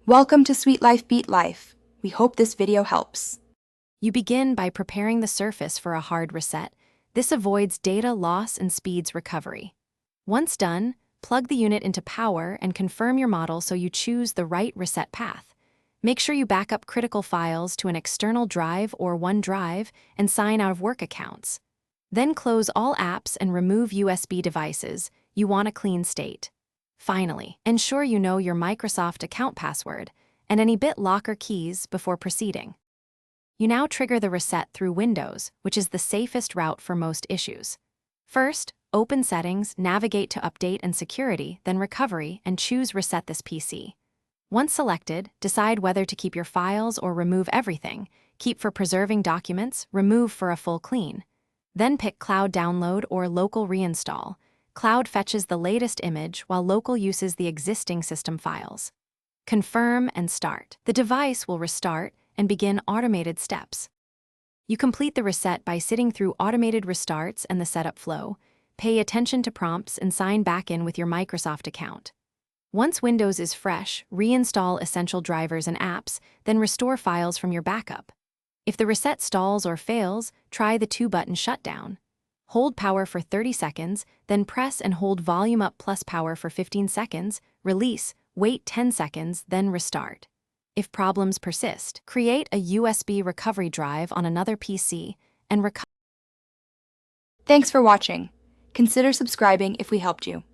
Welcome to Sweet Life Beat Life. We hope this video helps. You begin by preparing the surface for a hard reset. This avoids data loss and speeds recovery. Once done, plug the unit into power and confirm your model so you choose the right reset path. Make sure you back up critical files to an external drive or OneDrive and sign out of work accounts. Then close all apps and remove USB devices. You want a clean state. Finally, ensure you know your Microsoft account password and any BitLocker keys before proceeding. You now trigger the reset through Windows, which is the safest route for most issues. First, open Settings, navigate to Update and Security, then Recovery, and choose Reset this PC. Once selected, decide whether to keep your files or remove everything. Keep for preserving documents, remove for a full clean. Then pick Cloud Download or Local Reinstall. Cloud fetches the latest image while local uses the existing system files. Confirm and start. The device will restart and begin automated steps. You complete the reset by sitting through automated restarts and the setup flow. Pay attention to prompts and sign back in with your Microsoft account. Once Windows is fresh, reinstall essential drivers and apps, then restore files from your backup. If the reset stalls or fails, try the 2-button shutdown. Hold power for 30 seconds, then press and hold volume up plus power for 15 seconds, release, wait 10 seconds, then restart. If problems persist, create a USB recovery drive on another PC and recover. Thanks for watching. Consider subscribing if we helped you.